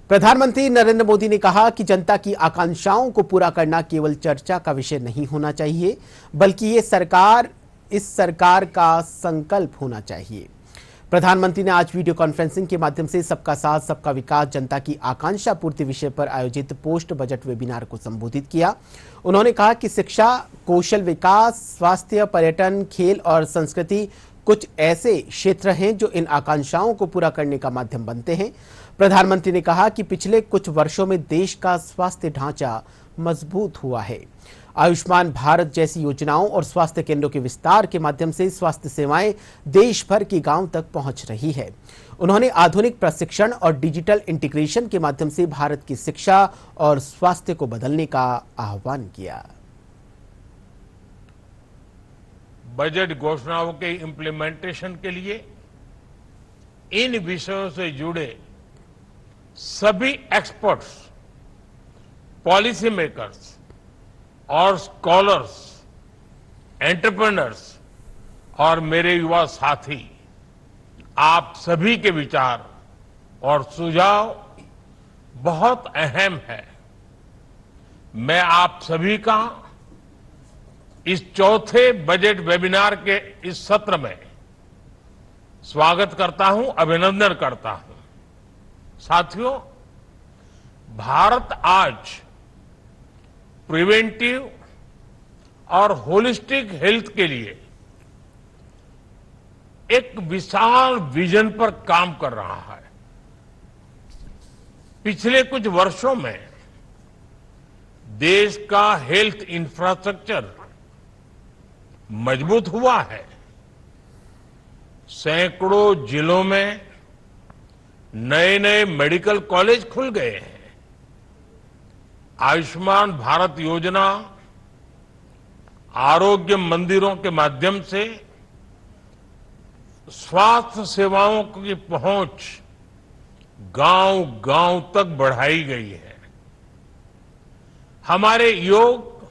प्रधानमंत्री नरेंद्र मोदी ने कहा कि जनता की आकांक्षाओं को पूरा करना केवल चर्चा का विषय नहीं होना चाहिए, बल्कि इस सरकार का संकल्प होना चाहिए। प्रधानमंत्री ने आज वीडियो कॉन्फ्रेंसिंग के माध्यम से सबका साथ सबका विकास जनता की आकांक्षा पूर्ति विषय पर आयोजित पोस्ट बजट वेबिनार को संबोधित किया। उन्होंने कहा कि शिक्षा, कौशल विकास, स्वास्थ्य, पर्यटन, खेल और संस्कृति कुछ ऐसे क्षेत्र हैं जो इन आकांक्षाओं को पूरा करने का माध्यम बनते हैं। प्रधानमंत्री ने कहा कि पिछले कुछ वर्षों में देश का स्वास्थ्य ढांचा मजबूत हुआ है। आयुष्मान भारत जैसी योजनाओं और स्वास्थ्य केंद्रों के विस्तार के माध्यम से स्वास्थ्य सेवाएं देश भर के गांव तक पहुंच रही है। उन्होंने आधुनिक प्रशिक्षण और डिजिटल इंटीग्रेशन के माध्यम से भारत की शिक्षा और स्वास्थ्य को बदलने का आह्वान किया। बजट घोषणाओं के इंप्लीमेंटेशन के लिए इन विषयों से जुड़े सभी एक्सपर्ट्स, पॉलिसी मेकर्स और स्कॉलर्स, एंटरप्रेन्योर्स और मेरे युवा साथी, आप सभी के विचार और सुझाव बहुत अहम है। मैं आप सभी का इस चौथे बजट वेबिनार के इस सत्र में स्वागत करता हूं, अभिनंदन करता हूं। साथियों, भारत आज प्रिवेंटिव और होलिस्टिक हेल्थ के लिए एक विशाल विजन पर काम कर रहा है। पिछले कुछ वर्षों में देश का हेल्थ इंफ्रास्ट्रक्चर मजबूत हुआ है। सैकड़ों जिलों में नए नए मेडिकल कॉलेज खुल गए हैं। आयुष्मान भारत योजना, आरोग्य मंदिरों के माध्यम से स्वास्थ्य सेवाओं की पहुंच गांव गांव तक बढ़ाई गई है। हमारे योग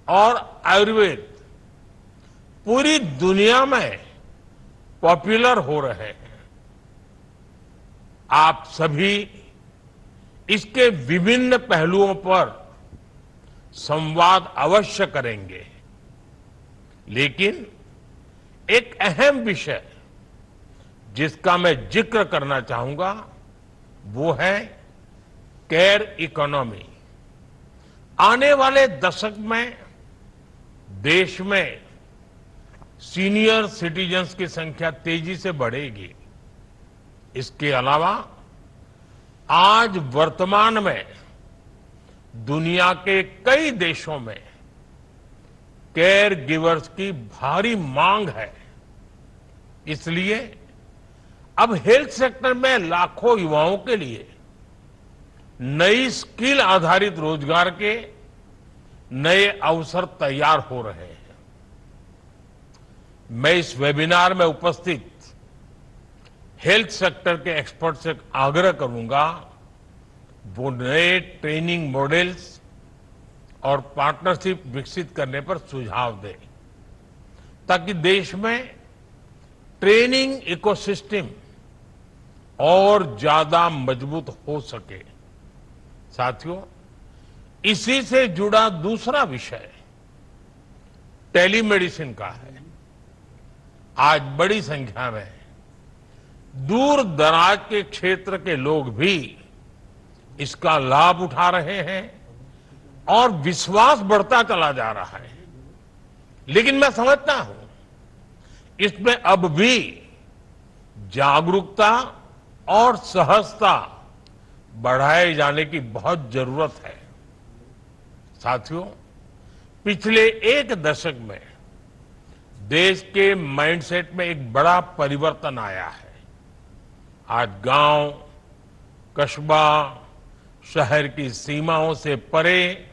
और आयुर्वेद पूरी दुनिया में पॉपुलर हो रहे हैं। आप सभी इसके विभिन्न पहलुओं पर संवाद अवश्य करेंगे, लेकिन एक अहम विषय जिसका मैं जिक्र करना चाहूंगा वो है केयर इकोनॉमी। आने वाले दशक में देश में सीनियर सिटीजन्स की संख्या तेजी से बढ़ेगी। इसके अलावा आज वर्तमान में दुनिया के कई देशों में केयर गिवर्स की भारी मांग है। इसलिए अब हेल्थ सेक्टर में लाखों युवाओं के लिए नई स्किल आधारित रोजगार के नए अवसर तैयार हो रहे हैं। मैं इस वेबिनार में उपस्थित हेल्थ सेक्टर के एक्सपर्ट से आग्रह करूंगा वो नए ट्रेनिंग मॉडल्स और पार्टनरशिप विकसित करने पर सुझाव दें, ताकि देश में ट्रेनिंग इकोसिस्टम और ज्यादा मजबूत हो सके। साथियों, इसी से जुड़ा दूसरा विषय टेलीमेडिसिन का है। आज बड़ी संख्या में दूर दराज के क्षेत्र के लोग भी इसका लाभ उठा रहे हैं और विश्वास बढ़ता चला जा रहा है। लेकिन मैं समझता हूं इसमें अब भी जागरूकता और सहजता बढ़ाए जाने की बहुत जरूरत है। साथियों, पिछले एक दशक में देश के माइंडसेट में एक बड़ा परिवर्तन आया है। आज गांव, कस्बा, शहर की सीमाओं से परे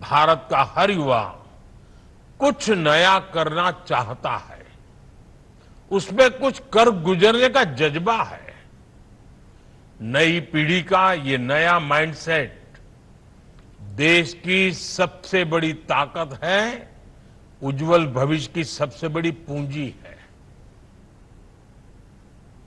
भारत का हर युवा कुछ नया करना चाहता है। उसमें कुछ कर गुजरने का जज्बा है। नई पीढ़ी का ये नया माइंडसेट देश की सबसे बड़ी ताकत है, उज्जवल भविष्य की सबसे बड़ी पूंजी है।